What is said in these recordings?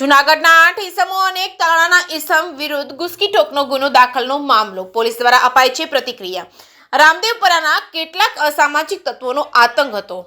જૂનાગઢના 8 ઇસમો અને એક તાલાળાના ઇસમ વિરુદ્ધ ગુસ્કીટોકનો ગુનો દાખલનો મામલો પોલીસ દ્વારા અપાઈ છે પ્રતિક્રિયા। રામદેવપરાના કેટલાક અસામાજિક તત્વોનો આતંક હતો।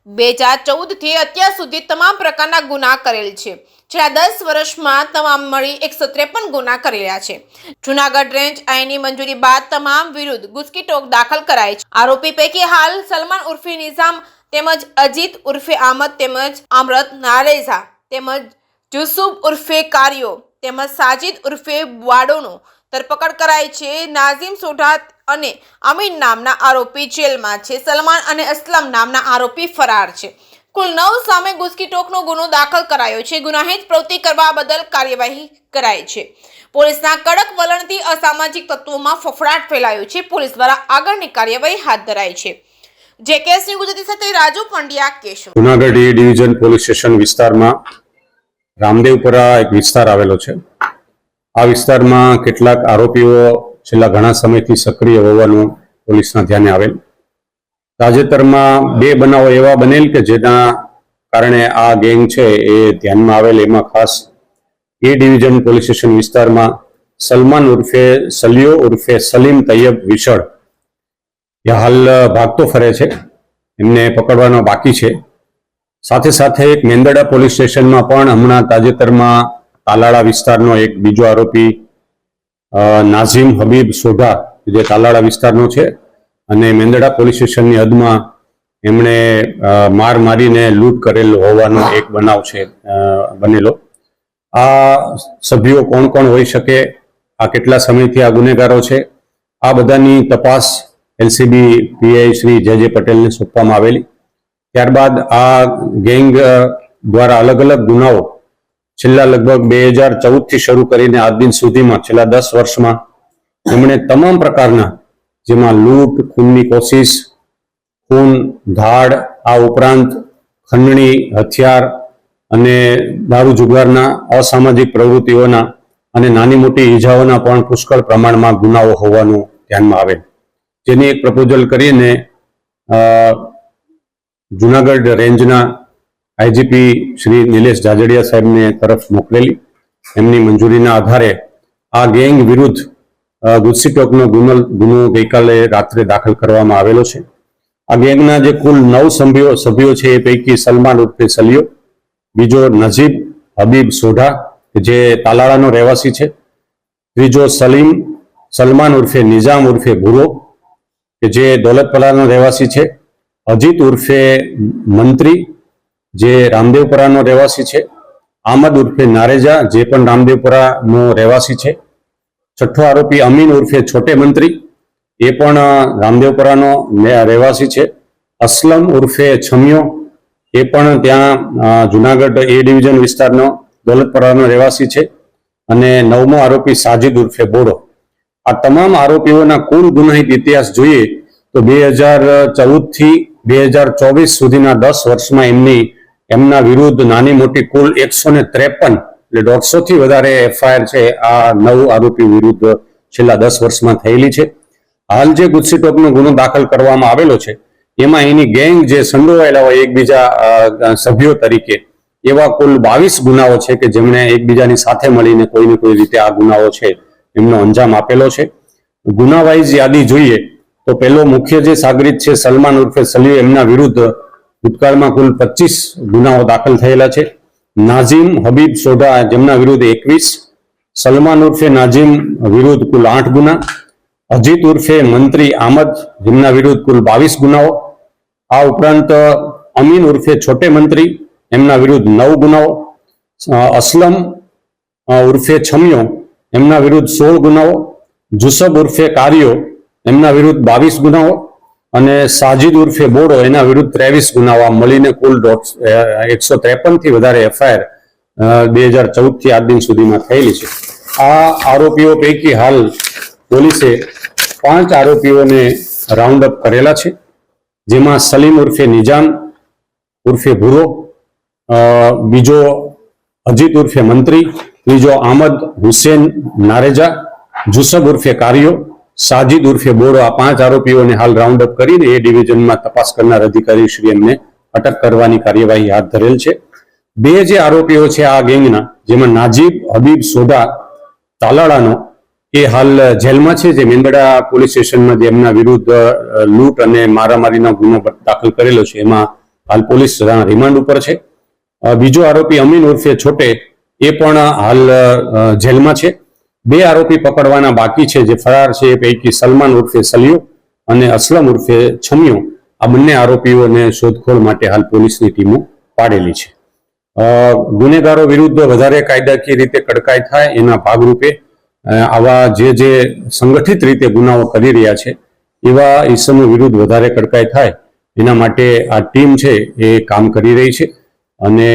2014 થી અત્યાર સુધી તમામ પ્રકારના ગુના કરેલ છે। છેલ્લા 10 વર્ષમાં તમામ મળી 153 ગુના કરેલા છે। જૂનાગઢ રેન્જ આઈની મંજૂરી બાદ તમામ વિરુદ્ધ ગુસ્કીટોક દાખલ કરાય છે। આરોપી પૈકી હાલ સલમાન ઉર્ફે નિઝામ તેમજ અજીત ઉર્ફે આમદ તેમજ અમરત નારેઝા તેમજ યુસુફ ઉર્ફે કારિયો તેમજ સાજિદ ઉર્ફે વાડોનો ધરપકડ કરાઈ છે। નાઝીમ સોઢા અને અમીન નામના આરોપી જેલમાં છે। સલમાન અને અસલમ નામના આરોપી ફરાર છે। કુલ 9 સામે ગુસ્કીટોકનો ગુનો દાખલ કરાયો છે। ગુનાહિત પ્રવૃત્તિ કરવા બદલ કાર્યવાહી કરાઈ છે। પોલીસના કડક વલણથી અસામાજિક તત્વોમાં ફફડાટ ફેલાયો છે। પોલીસ દ્વારા આગળની કાર્યવાહી હાથ ધરાઈ છે। જેકેએસની ગુજરાતી સાથે રાજુ પંડ્યા કેશોદ। જૂનાગઢ એ ડિવિઝન પોલીસ સ્ટેશન વિસ્તારમાં રામદેવપરા એક વિસ્તાર આવેલો છે। આ વિસ્તારમાં કેટલાક આરોપીઓ છેલ્લા ઘણા સમયથી સક્રિય હોવાનું પોલીસના ધ્યાને આવેલ। તાજેતરમાં 2 બનાવો એવા બનેલ કે જેના કારણે આ ગેંગ છે એ ધ્યાનમાં આવેલ। એમાં ખાસ એ ડિવિઝન પોલીસ સ્ટેશન વિસ્તારમાં સલમાન ઉર્ફે સલિયો ઉર્ફે સલીમ તૈયબ વિશળ એ હાલ ભાગતો ફરે છે, એમને પકડવાનો બાકી છે। સાથે સાથે એક મેંદરડા પોલીસ સ્ટેશનમાં પણ હમણાં તાજેતરમાં તાલાળા વિસ્તારનો એક બીજો આરોપી નાઝીમ હબીબ સોઢા જે તાલાળા વિસ્તારનો છે અને મેંદરડા પોલીસ સ્ટેશનની હદમાં એમણે માર મારીને લૂંટ કરેલ હોવાનો એક બનાવ છે બનેલો। આ સભ્યો કોણ કોણ હોઈ શકે, આ કેટલા સમયથી આ ગુનેગારો છે, આ બધાની તપાસ એલસીબી પીઆઈ શ્રી જે પટેલને સોંપવામાં આવેલી। ત્યારબાદ આ ગેંગ દ્વારા અલગ અલગ ગુનાઓ છેલ્લા લગભગ 2014 થી શરૂ કરીને આજ દિન સુધીમાં છેલ્લા 10 વર્ષમાં એમણે તમામ પ્રકારના, જેમાં લૂંટ, ખૂનની કોશિશ, ખૂન, ધાડ, આ ઉપરાંત ખંડણી, હથિયાર અને દારૂ જુગારના અસામાજિક પ્રવૃત્તિઓના અને નાની મોટી ઈજાઓના પણ પુષ્કળ પ્રમાણમાં ગુનાઓ હોવાનું ધ્યાનમાં આવેલ, જેની એક પ્રપોઝલ કરીને જૂનાગઢ રેન્જના આઈજીપી શ્રી નિલેશ જાજડિયા સાહેબને તરફ મોકલેલી। એમની મંજૂરીના આધારે આ ગેંગ વિરુદ્ધ ગુસ્કીટોકનો ગુનો ગઈકાલે રાત્રે દાખલ કરવામાં આવેલો છે। આ ગેંગના જે કુલ 9 સભ્યો છે એ પૈકી સલમાન ઉર્ફે સલિયો, બીજો નજીબ હબીબ સોઢા જે તાલાળાનો રહેવાસી છે, ત્રીજો સલમાન ઉર્ફે નિઝામ ઉર્ફે ભૂરો કે જે દોલતપરાનો રહેવાસી છે, અજીત ઉર્ફે મંત્રી જે રામદેવપરાનો રહેવાસી છે, આમદ ઉર્ફે નારેજા જે પણ રામદેવપરાનો રહેવાસી છે, છઠ્ઠો આરોપી અમીન ઉર્ફે છોટે મંત્રી એ પણ રામદેવપરાનો રહેવાસી છે, અસલમ ઉર્ફે છમિયો એ પણ ત્યાં જૂનાગઢ એ ડિવિઝન વિસ્તારનો દોલતપરાનો રહેવાસી છે, અને 9મો આરોપી સાજિદ ઉર્ફે બોડો। આ તમામ આરોપીઓના કુલ ગુનાહિત ઇતિહાસ જોઈએ તો 2014 થી 2024 સુધીના 10 વર્ષમાં એમના વિરુદ્ધ નાની મોટી કુલ 153 એટલે 150 થી વધારે એફઆઈઆર છે આ 9 આરોપી વિરુદ્ધ છેલ્લા 10 વર્ષમાં થયેલી છે। હાલ જે ગુસ્કીટોકનો ગુનો દાખલ કરવામાં આવેલો છે એમાં એની ગેંગ જે સંડોવાયેલા હોય એકબીજા સભ્યો તરીકે એવા કુલ 22 ગુનાઓ છે કે જેમણે એકબીજાની સાથે મળીને કોઈને કોઈ રીતે આ ગુનાઓ છે એમનો અંજામ આપેલો છે। ગુનાવાઇઝ યાદી જોઈએ તો પહેલો મુખ્ય જે સાગરીત છે સલમાન ઉર્ફે સલિયો, એમના વિરુદ્ધ ભૂતકાળમાં કુલ 25 ગુનાઓ દાખલ થયેલા છે। નાઝીમ હબીબ સોઢા જેમના વિરુદ્ધ 21, સલમાન ઉર્ફે નાઝીમ વિરુદ્ધ કુલ 8 ગુના, અજીત ઉર્ફે મંત્રી આમદ જેમના વિરુદ્ધ કુલ 22 ગુનાઓ, આ ઉપરાંત અમીન ઉર્ફે છોટે મંત્રી એમના વિરુદ્ધ 9 ગુનાઓ, અસલમ ઉર્ફે છમિયો એમના વિરુદ્ધ 16 ગુનાઓ, યુસુફ ઉર્ફે કારિયો એમના વિરુદ્ધ 22 ગુનાઓ અને સાજિદ ઉર્ફે બોડો એના વિરુદ્ધ 23 ગુનાઓ, મળીને કુલ 153 થી વધારે એફઆઈઆર 2014 થી આજ દિન સુધીમાં થયેલી છે। આ આરોપીઓ પૈકી હાલ પોલીસે 5 આરોપીઓને રાઉન્ડ અપ કરેલા છે, જેમાં સલીમ ઉર્ફે નિઝામ ઉર્ફે ભૂરો, બીજો અજીત ઉર્ફે મંત્રી, ત્રીજો આમદ હુસેન નારેજા, યુસુફ ઉર્ફે કારિયો, સાજિદ ઉર્ફે બોડો, આ 5 આરોપીઓને હાલ રાઉન્ડ અપ કરીને એ ડિવિઝનમાં તપાસ કરનાર અધિકારી શ્રી એમને અટક કરવાની કાર્યવાહી હાથ ધરેલ છે। બે જે આરોપીઓ છે આ ગેંગના, જેમાં નાજીબ હબીબ સોદા તાલાળાનો એ હાલ જેલમાં છે, જે મેંદડા પોલીસ સ્ટેશનમાં જેમના વિરુદ્ધ લૂંટ અને મારામારીનો ગુનો દાખલ કરેલો છે એમાં હાલ પોલીસ રિમાન્ડ ઉપર છે. બીજો આરોપી અમીન ઉર્ફે છોટે એ પણ હાલ જેલમાં છે. બે આરોપી પકડવાના બાકી છે જે ફરાર છે એ પૈકી સલમાન ઉર્ફે સલિયો અને અસલમ ઉર્ફે છમિયો, આ બંને આરોપીઓને શોધખોળ માટે હાલ પોલીસની ટીમો પાડેલી છે. ગુનેગારો વિરુદ્ધ વધારે કાયદાકીય રીતે કડકાઈ થાય એના ભાગરૂપે આવા જે સંગઠિત રીતે ગુનાઓ કરી રહ્યા છે એવા ઈસમો વિરુદ્ધ વધારે કડકાઈ થાય એના માટે આ ટીમ છે એ કામ કરી રહી છે અને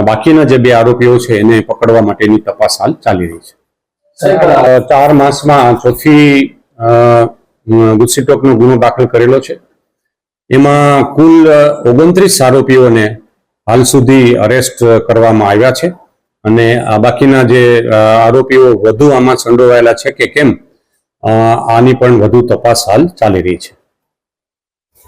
બાકીના જે બે આરોપીઓ છે એને પકડવા માટેની તપાસ હાલ ચાલી રહી છે. 4 માસમાં ચોથી ગુસ્સીટોકનો ગુનો દાખલ કરેલો છે. એમાં કુલ 29 આરોપીઓને હાલ સુધી અરેસ્ટ કરવામાં આવ્યા છે અને બાકીના જે આરોપીઓ વધુ આમાં સંડોવાયેલા છે કે કેમ આની પણ વધુ તપાસ હાલ ચાલી રહી છે.